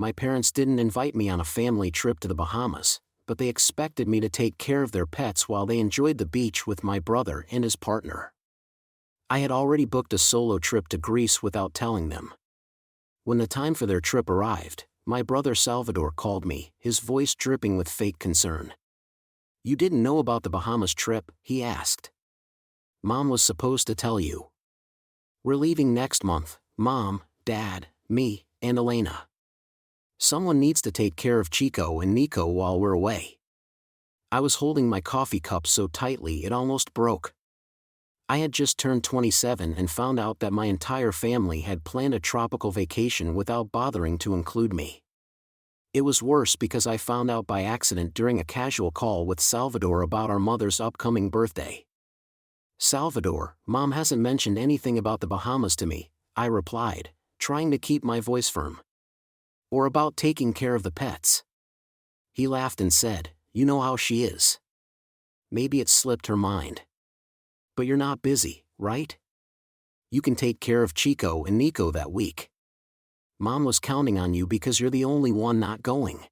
My parents didn't invite me on a family trip to the Bahamas, but they expected me to take care of their pets while they enjoyed the beach with my brother and his partner. I had already booked a solo trip to Greece without telling them. When the time for their trip arrived, my brother Salvador called me, his voice dripping with fake concern. "You didn't know about the Bahamas trip?" he asked. "Mom was supposed to tell you. We're leaving next month, Mom, Dad, me, and Elena. Someone needs to take care of Chico and Nico while we're away." I was holding my coffee cup so tightly it almost broke. I had just turned 27 and found out that my entire family had planned a tropical vacation without bothering to include me. It was worse because I found out by accident during a casual call with Salvador about our mother's upcoming birthday. "Salvador, Mom hasn't mentioned anything about the Bahamas to me," I replied, trying to keep my voice firm. "Or about taking care of the pets." He laughed and said, "You know how she is. Maybe it slipped her mind. But you're not busy, right? You can take care of Chico and Nico that week. Mom was counting on you because you're the only one not going."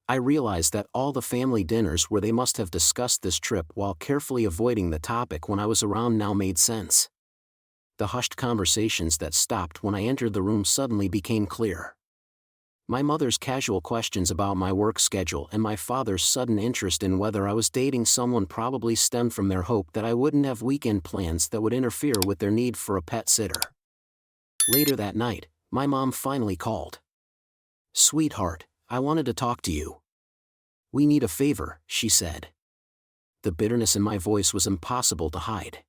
I realized that all the family dinners where they must have discussed this trip while carefully avoiding the topic when I was around now made sense. The hushed conversations that stopped when I entered the room suddenly became clear. My mother's casual questions about my work schedule and my father's sudden interest in whether I was dating someone probably stemmed from their hope that I wouldn't have weekend plans that would interfere with their need for a pet sitter. Later that night, my mom finally called. "Sweetheart, I wanted to talk to you. We need a favor," she said. The bitterness in my voice was impossible to hide.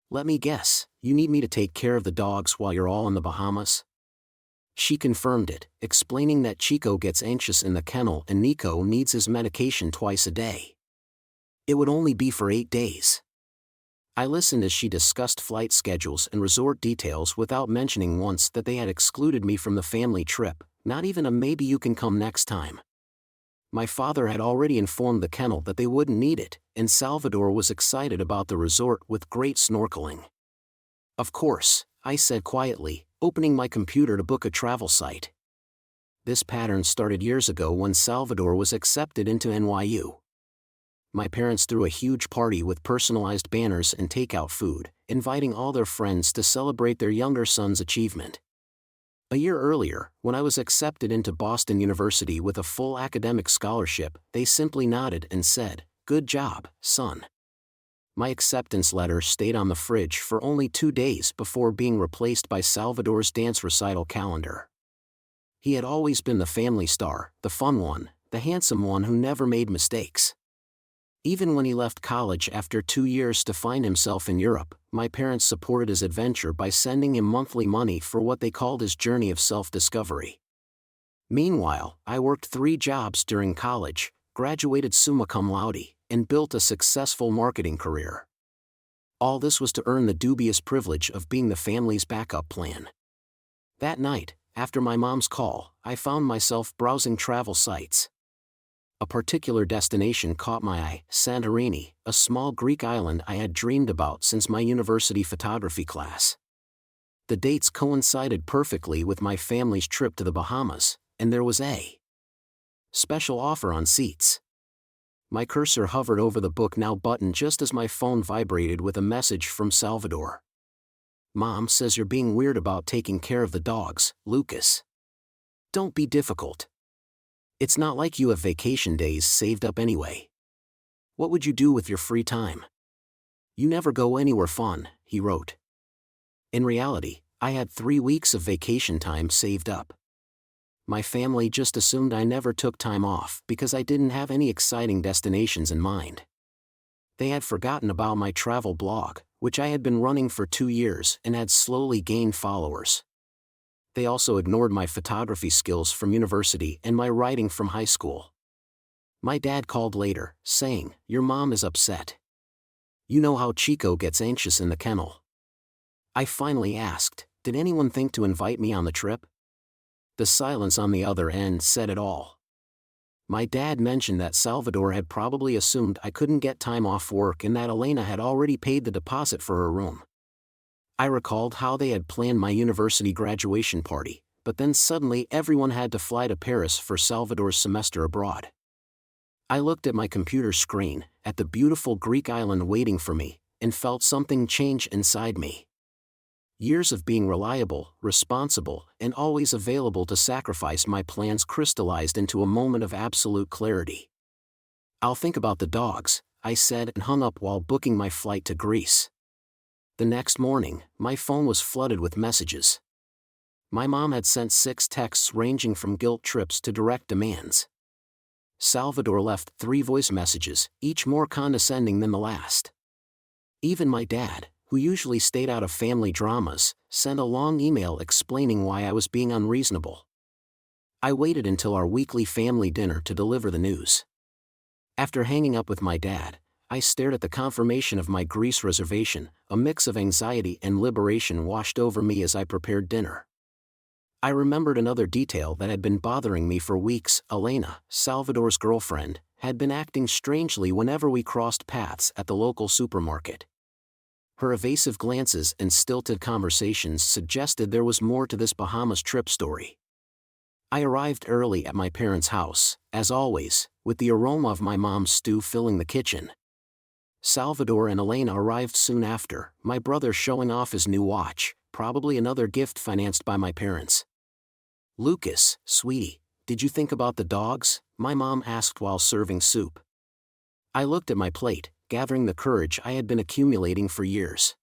"Let me guess, you need me to take care of the dogs while you're all in the Bahamas?" She confirmed it, explaining that Chico gets anxious in the kennel and Nico needs his medication twice a day. It would only be for 8 days. I listened as she discussed flight schedules and resort details without mentioning once that they had excluded me from the family trip, not even a "maybe you can come next time." My father had already informed the kennel that they wouldn't need it, and Salvador was excited about the resort with great snorkeling. "Of course," I said quietly, opening my computer to book a travel site. This pattern started years ago when Salvador was accepted into NYU. My parents threw a huge party with personalized banners and takeout food, inviting all their friends to celebrate their younger son's achievement. A year earlier, when I was accepted into Boston University with a full academic scholarship, they simply nodded and said, "Good job, son." My acceptance letter stayed on the fridge for only 2 days before being replaced by Salvador's dance recital calendar. He had always been the family star, the fun one, the handsome one who never made mistakes. Even when he left college after 2 years to find himself in Europe, my parents supported his adventure by sending him monthly money for what they called his journey of self-discovery. Meanwhile, I worked 3 jobs during college, graduated summa cum laude, and built a successful marketing career. All this was to earn the dubious privilege of being the family's backup plan. That night, after my mom's call, I found myself browsing travel sites. A particular destination caught my eye, Santorini, a small Greek island I had dreamed about since my university photography class. The dates coincided perfectly with my family's trip to the Bahamas, and there was a special offer on seats. My cursor hovered over the Book Now button just as my phone vibrated with a message from Salvador. "Mom says you're being weird about taking care of the dogs, Lucas. Don't be difficult. It's not like you have vacation days saved up anyway. What would you do with your free time? You never go anywhere fun," he wrote. In reality, I had 3 weeks of vacation time saved up. My family just assumed I never took time off because I didn't have any exciting destinations in mind. They had forgotten about my travel blog, which I had been running for 2 years and had slowly gained followers. They also ignored my photography skills from university and my writing from high school. My dad called later, saying, "Your mom is upset. You know how Chico gets anxious in the kennel." I finally asked, "Did anyone think to invite me on the trip?" The silence on the other end said it all. My dad mentioned that Salvador had probably assumed I couldn't get time off work and that Elena had already paid the deposit for her room. I recalled how they had planned my university graduation party, but then suddenly everyone had to fly to Paris for Salvador's semester abroad. I looked at my computer screen, at the beautiful Greek island waiting for me, and felt something change inside me. Years of being reliable, responsible, and always available to sacrifice my plans crystallized into a moment of absolute clarity. "I'll think about the dogs," I said and hung up while booking my flight to Greece. The next morning, my phone was flooded with messages. My mom had sent 6 texts ranging from guilt trips to direct demands. Salvador left 3 voice messages, each more condescending than the last. Even my dad, who usually stayed out of family dramas, sent a long email explaining why I was being unreasonable. I waited until our weekly family dinner to deliver the news. After hanging up with my dad, I stared at the confirmation of my Greece reservation. A mix of anxiety and liberation washed over me as I prepared dinner. I remembered another detail that had been bothering me for weeks. Elena, Salvador's girlfriend, had been acting strangely whenever we crossed paths at the local supermarket. Her evasive glances and stilted conversations suggested there was more to this Bahamas trip story. I arrived early at my parents' house, as always, with the aroma of my mom's stew filling the kitchen. Salvador and Elena arrived soon after, my brother showing off his new watch, probably another gift financed by my parents. "Lucas, sweetie, did you think about the dogs?" my mom asked while serving soup. I looked at my plate, gathering the courage I had been accumulating for years.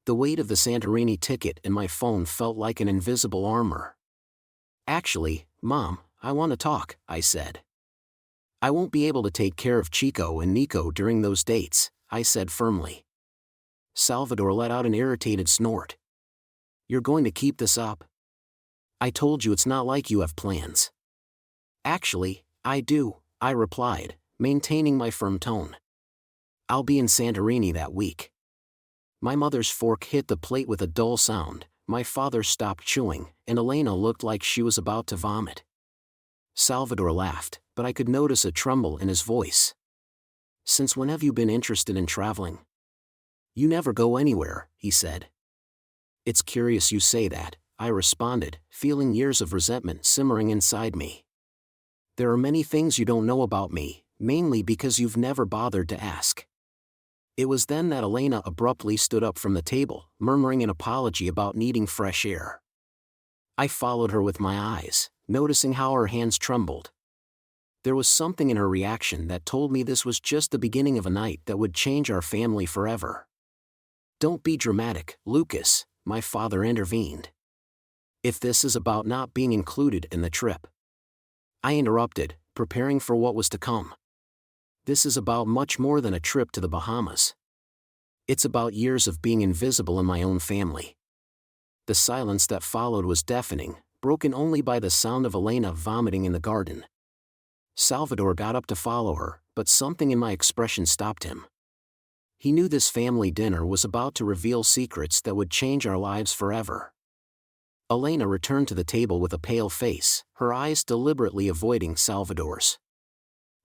The weight of the Santorini ticket and my phone felt like an invisible armor. "Actually, Mom, I want to talk," I said. "I won't be able to take care of Chico and Nico during those dates," I said firmly. Salvador let out an irritated snort. "You're going to keep this up? I told you it's not like you have plans." "Actually, I do," I replied, maintaining my firm tone. "I'll be in Santorini that week." My mother's fork hit the plate with a dull sound, my father stopped chewing, and Elena looked like she was about to vomit. Salvador laughed, but I could notice a tremble in his voice. "Since when have you been interested in traveling?" "You never go anywhere," he said. "It's curious you say that," I responded, feeling years of resentment simmering inside me. "There are many things you don't know about me, mainly because you've never bothered to ask." It was then that Elena abruptly stood up from the table, murmuring an apology about needing fresh air. I followed her with my eyes, noticing how her hands trembled. There was something in her reaction that told me this was just the beginning of a night that would change our family forever. "Don't be dramatic, Lucas," my father intervened. "If this is about not being included in the trip," I interrupted, preparing for what was to come. "This is about much more than a trip to the Bahamas. It's about years of being invisible in my own family." The silence that followed was deafening, broken only by the sound of Elena vomiting in the garden. Salvador got up to follow her, but something in my expression stopped him. He knew this family dinner was about to reveal secrets that would change our lives forever. Elena returned to the table with a pale face, her eyes deliberately avoiding Salvador's.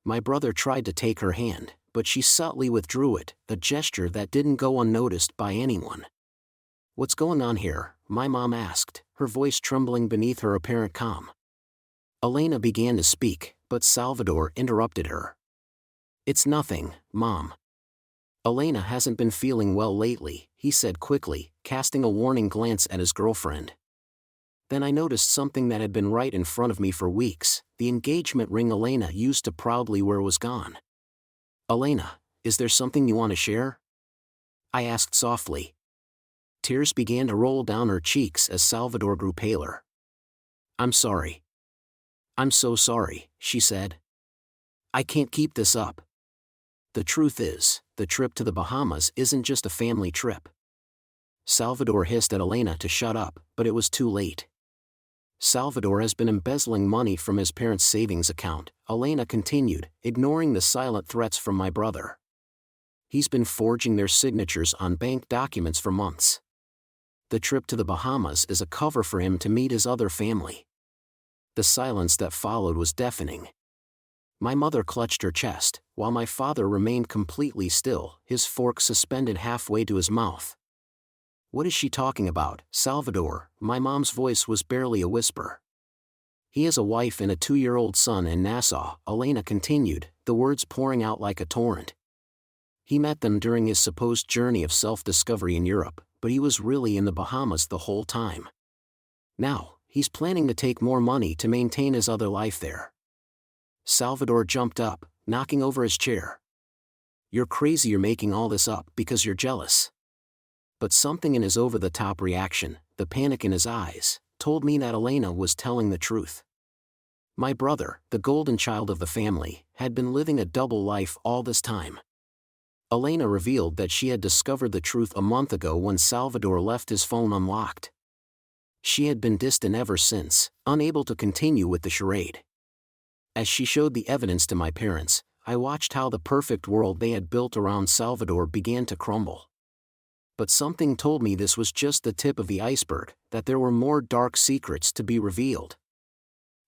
My brother tried to take her hand, but she subtly withdrew it, a gesture that didn't go unnoticed by anyone. "What's going on here?" my mom asked, her voice trembling beneath her apparent calm. Elena began to speak, but Salvador interrupted her. "It's nothing, Mom. Elena hasn't been feeling well lately," he said quickly, casting a warning glance at his girlfriend. Then I noticed something that had been right in front of me for weeks. The engagement ring Elena used to proudly wear was gone. "Elena, is there something you want to share?" I asked softly. Tears began to roll down her cheeks as Salvador grew paler. "I'm sorry. I'm so sorry," she said. "I can't keep this up. The truth is, the trip to the Bahamas isn't just a family trip." Salvador hissed at Elena to shut up, but it was too late. "Salvador has been embezzling money from his parents' savings account," Elena continued, ignoring the silent threats from my brother. "He's been forging their signatures on bank documents for months. The trip to the Bahamas is a cover for him to meet his other family." The silence that followed was deafening. My mother clutched her chest, while my father remained completely still, his fork suspended halfway to his mouth. What is she talking about, Salvador? My mom's voice was barely a whisper. He has a wife and a 2-year-old son in Nassau, Elena continued, the words pouring out like a torrent. He met them during his supposed journey of self-discovery in Europe, but he was really in the Bahamas the whole time. Now, he's planning to take more money to maintain his other life there. Salvador jumped up, knocking over his chair. You're crazy, you're making all this up because you're jealous. But something in his over-the-top reaction, the panic in his eyes, told me that Elena was telling the truth. My brother, the golden child of the family, had been living a double life all this time. Elena revealed that she had discovered the truth a month ago when Salvador left his phone unlocked. She had been distant ever since, unable to continue with the charade. As she showed the evidence to my parents, I watched how the perfect world they had built around Salvador began to crumble. But something told me this was just the tip of the iceberg, that there were more dark secrets to be revealed.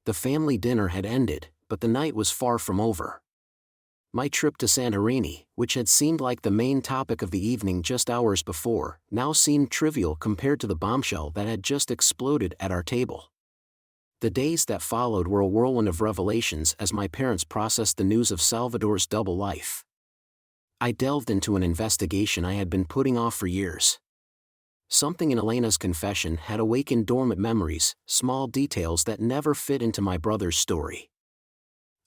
The family dinner had ended, but the night was far from over. My trip to Santorini, which had seemed like the main topic of the evening just hours before, now seemed trivial compared to the bombshell that had just exploded at our table. The days that followed were a whirlwind of revelations as my parents processed the news of Salvador's double life. I delved into an investigation I had been putting off for years. Something in Elena's confession had awakened dormant memories, small details that never fit into my brother's story.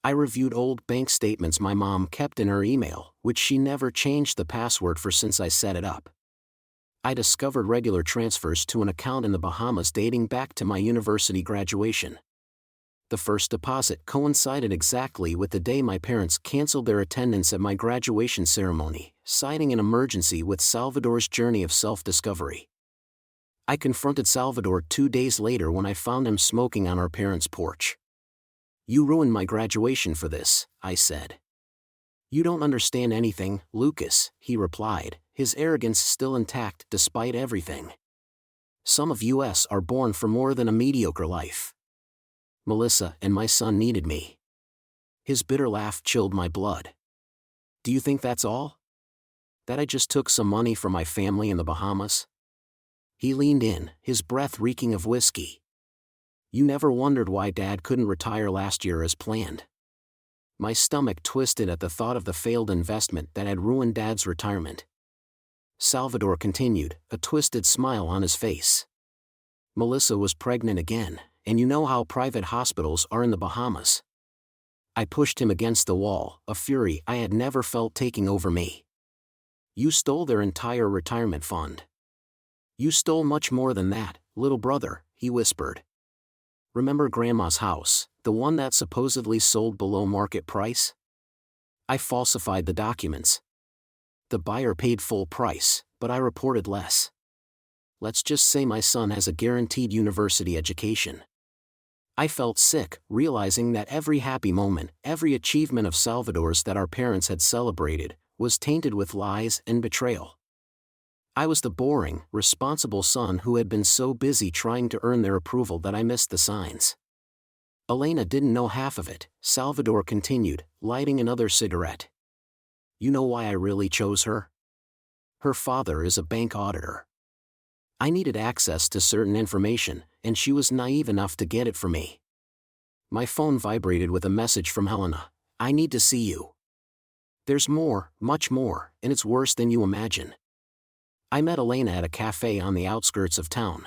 I reviewed old bank statements my mom kept in her email, which she never changed the password for since I set it up. I discovered regular transfers to an account in the Bahamas dating back to my university graduation. The first deposit coincided exactly with the day my parents canceled their attendance at my graduation ceremony, citing an emergency with Salvador's journey of self-discovery. I confronted Salvador 2 days later when I found him smoking on our parents' porch. You ruined my graduation for this, I said. You don't understand anything, Lucas, he replied, his arrogance still intact despite everything. Some of us are born for more than a mediocre life. Melissa and my son needed me. His bitter laugh chilled my blood. Do you think that's all? That I just took some money from my family in the Bahamas? He leaned in, his breath reeking of whiskey. You never wondered why Dad couldn't retire last year as planned. My stomach twisted at the thought of the failed investment that had ruined Dad's retirement. Salvador continued, a twisted smile on his face. Melissa was pregnant again, and you know how private hospitals are in the Bahamas. I pushed him against the wall, a fury I had never felt taking over me. You stole their entire retirement fund. You stole much more than that, little brother, he whispered. Remember Grandma's house, the one that supposedly sold below market price? I falsified the documents. The buyer paid full price, but I reported less. Let's just say my son has a guaranteed university education. I felt sick, realizing that every happy moment, every achievement of Salvador's that our parents had celebrated, was tainted with lies and betrayal. I was the boring, responsible son who had been so busy trying to earn their approval that I missed the signs. Elena didn't know half of it, Salvador continued, lighting another cigarette. You know why I really chose her? Her father is a bank auditor. I needed access to certain information, and she was naive enough to get it for me. My phone vibrated with a message from Helena. I need to see you. There's more, much more, and it's worse than you imagine. I met Elena at a cafe on the outskirts of town.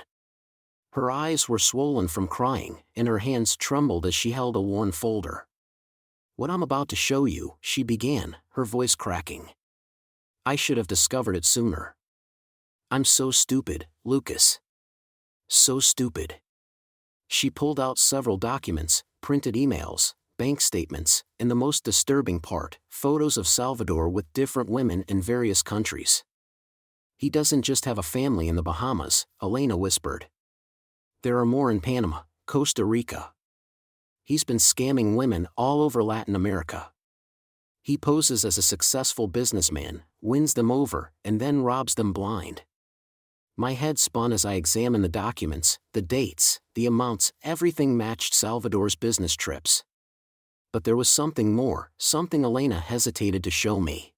Her eyes were swollen from crying, and her hands trembled as she held a worn folder. What I'm about to show you, she began, her voice cracking. I should have discovered it sooner. I'm so stupid, Lucas. So stupid. She pulled out several documents, printed emails, bank statements, and the most disturbing part, photos of Salvador with different women in various countries. He doesn't just have a family in the Bahamas, Elena whispered. There are more in Panama, Costa Rica. He's been scamming women all over Latin America. He poses as a successful businessman, wins them over, and then robs them blind. My head spun as I examined the documents, the dates, the amounts, everything matched Salvador's business trips. But there was something more, something Elena hesitated to show me.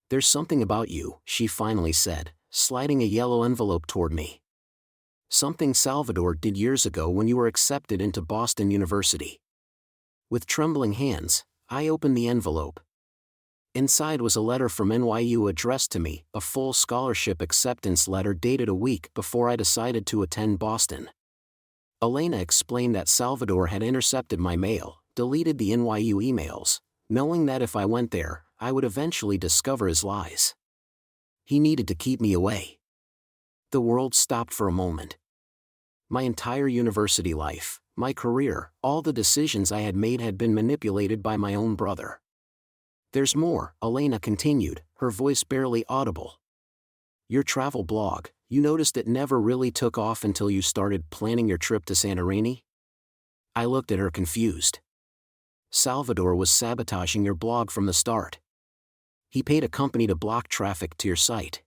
There's something about you, she finally said, sliding a yellow envelope toward me. Something Salvador did years ago when you were accepted into Boston University. With trembling hands, I opened the envelope. Inside was a letter from NYU addressed to me, a full scholarship acceptance letter dated a week before I decided to attend Boston. Elena explained that Salvador had intercepted my mail, deleted the NYU emails, knowing that if I went there, I would eventually discover his lies. He needed to keep me away. The world stopped for a moment. My entire university life, my career, all the decisions I had made had been manipulated by my own brother. There's more, Elena continued, her voice barely audible. Your travel blog, you noticed it never really took off until you started planning your trip to Santorini? I looked at her confused. Salvador was sabotaging your blog from the start. He paid a company to block traffic to your site.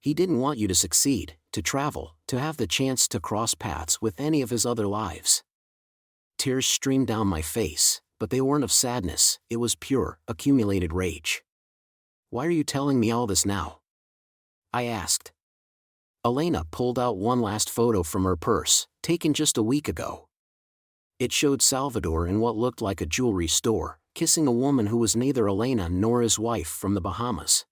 He didn't want you to succeed, to travel, to have the chance to cross paths with any of his other lives. Tears streamed down my face, but they weren't of sadness, it was pure, accumulated rage. Why are you telling me all this now? I asked. Elena pulled out one last photo from her purse, taken just a week ago. It showed Salvador in what looked like a jewelry store, kissing a woman who was neither Elena nor his wife from the Bahamas.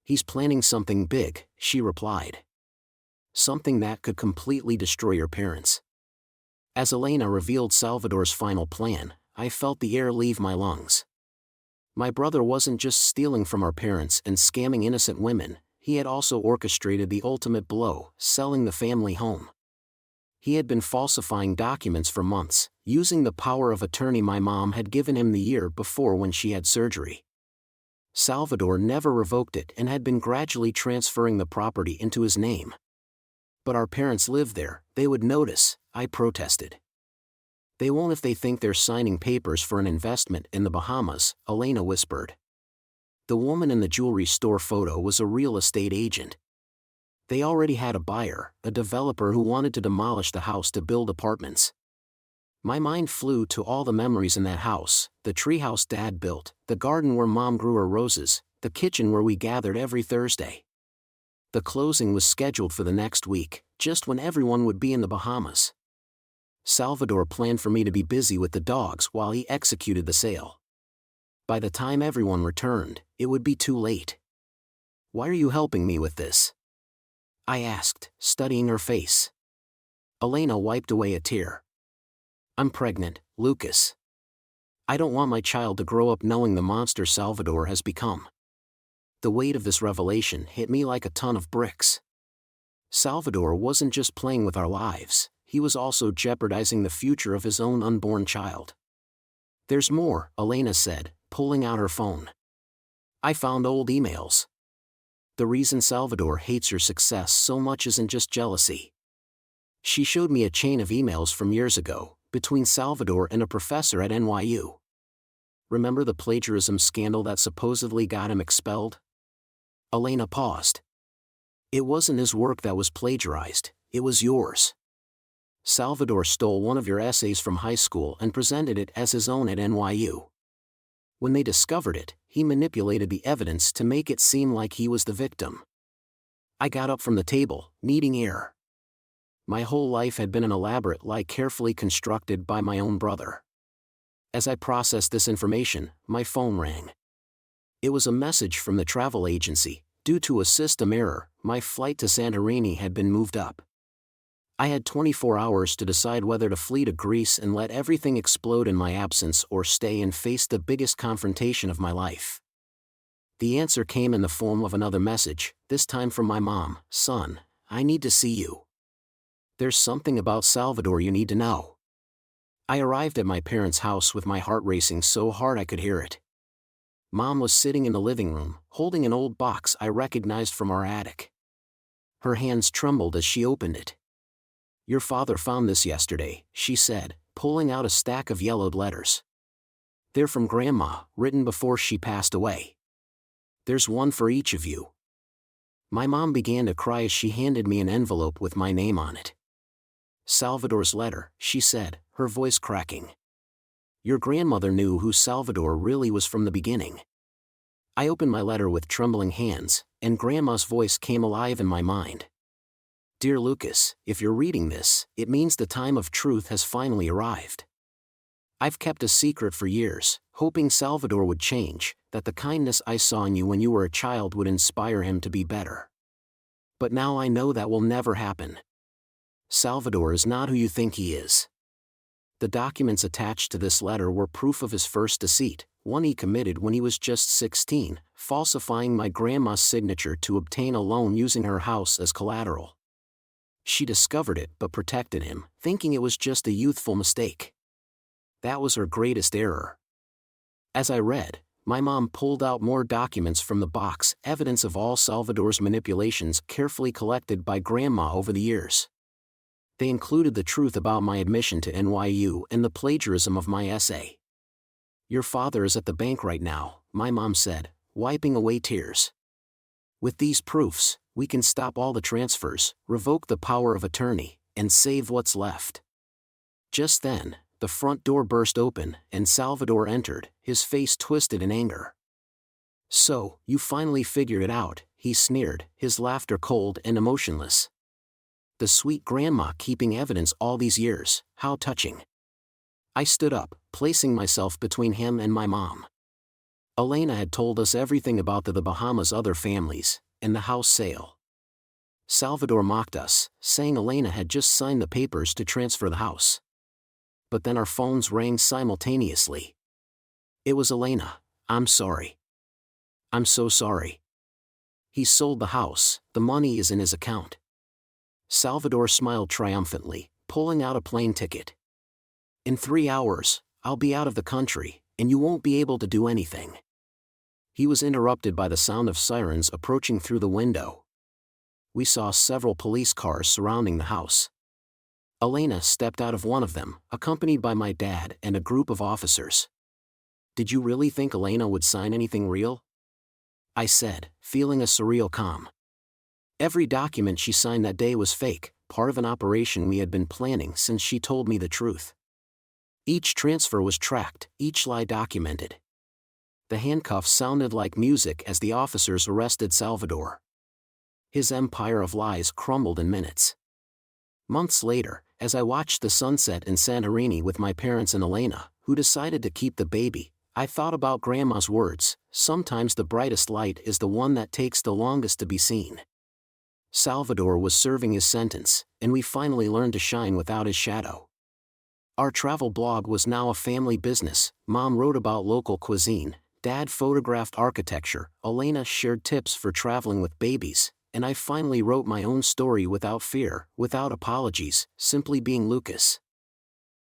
He's planning something big, she replied. Something that could completely destroy your parents. As Elena revealed Salvador's final plan, I felt the air leave my lungs. My brother wasn't just stealing from our parents and scamming innocent women, he had also orchestrated the ultimate blow, selling the family home. He had been falsifying documents for months, using the power of attorney my mom had given him the year before when she had surgery. Salvador never revoked it and had been gradually transferring the property into his name. But our parents lived there, they would notice, I protested. They won't if they think they're signing papers for an investment in the Bahamas, Elena whispered. The woman in the jewelry store photo was a real estate agent. They already had a buyer, a developer who wanted to demolish the house to build apartments. My mind flew to all the memories in that house, the treehouse Dad built, the garden where Mom grew her roses, the kitchen where we gathered every Thursday. The closing was scheduled for the next week, just when everyone would be in the Bahamas. Salvador planned for me to be busy with the dogs while he executed the sale. By the time everyone returned, it would be too late. Why are you helping me with this? I asked, studying her face. Elena wiped away a tear. I'm pregnant, Lucas. I don't want my child to grow up knowing the monster Salvador has become. The weight of this revelation hit me like a ton of bricks. Salvador wasn't just playing with our lives, he was also jeopardizing the future of his own unborn child. There's more, Elena said, pulling out her phone. I found old emails. The reason Salvador hates your success so much isn't just jealousy. She showed me a chain of emails from years ago, between Salvador and a professor at NYU. Remember the plagiarism scandal that supposedly got him expelled? Elena paused. It wasn't his work that was plagiarized, it was yours. Salvador stole one of your essays from high school and presented it as his own at NYU. When they discovered it, he manipulated the evidence to make it seem like he was the victim. I got up from the table, needing air. My whole life had been an elaborate lie carefully constructed by my own brother. As I processed this information, my phone rang. It was a message from the travel agency. Due to a system error, my flight to Santorini had been moved up. I had 24 hours to decide whether to flee to Greece and let everything explode in my absence or stay and face the biggest confrontation of my life. The answer came in the form of another message, this time from my mom. Son, I need to see you. There's something about Salvador you need to know. I arrived at my parents' house with my heart racing so hard I could hear it. Mom was sitting in the living room, holding an old box I recognized from our attic. Her hands trembled as she opened it. Your father found this yesterday, she said, pulling out a stack of yellowed letters. They're from Grandma, written before she passed away. There's one for each of you. My mom began to cry as she handed me an envelope with my name on it. Salvador's letter, she said, her voice cracking. Your grandmother knew who Salvador really was from the beginning. I opened my letter with trembling hands, and Grandma's voice came alive in my mind. Dear Lucas, if you're reading this, it means the time of truth has finally arrived. I've kept a secret for years, hoping Salvador would change, that the kindness I saw in you when you were a child would inspire him to be better. But now I know that will never happen. Salvador is not who you think he is. The documents attached to this letter were proof of his first deceit, one he committed when he was just 16, falsifying my grandma's signature to obtain a loan using her house as collateral. She discovered it but protected him, thinking it was just a youthful mistake. That was her greatest error. As I read, my mom pulled out more documents from the box, evidence of all Salvador's manipulations carefully collected by Grandma over the years. They included the truth about my admission to NYU and the plagiarism of my essay. Your father is at the bank right now, my mom said, wiping away tears. With these proofs, we can stop all the transfers, revoke the power of attorney, and save what's left. Just then, the front door burst open, and Salvador entered, his face twisted in anger. So, you finally figured it out, he sneered, his laughter cold and emotionless. The sweet grandma keeping evidence all these years, how touching. I stood up, placing myself between him and my mom. Elena had told us everything about the Bahamas' other families, and the house sale. Salvador mocked us, saying Elena had just signed the papers to transfer the house. But then our phones rang simultaneously. It was Elena. I'm sorry. I'm so sorry. He sold the house, the money is in his account. Salvador smiled triumphantly, pulling out a plane ticket. In 3 hours, I'll be out of the country, and you won't be able to do anything. He was interrupted by the sound of sirens approaching through the window. We saw several police cars surrounding the house. Elena stepped out of one of them, accompanied by my dad and a group of officers. Did you really think Elena would sign anything real? I said, feeling a surreal calm. Every document she signed that day was fake, part of an operation we had been planning since she told me the truth. Each transfer was tracked, each lie documented. The handcuffs sounded like music as the officers arrested Salvador. His empire of lies crumbled in minutes. Months later, as I watched the sunset in Santorini with my parents and Elena, who decided to keep the baby, I thought about Grandma's words, sometimes the brightest light is the one that takes the longest to be seen. Salvador was serving his sentence, and we finally learned to shine without his shadow. Our travel blog was now a family business. Mom wrote about local cuisine, Dad photographed architecture, Elena shared tips for traveling with babies, and I finally wrote my own story without fear, without apologies, simply being Lucas.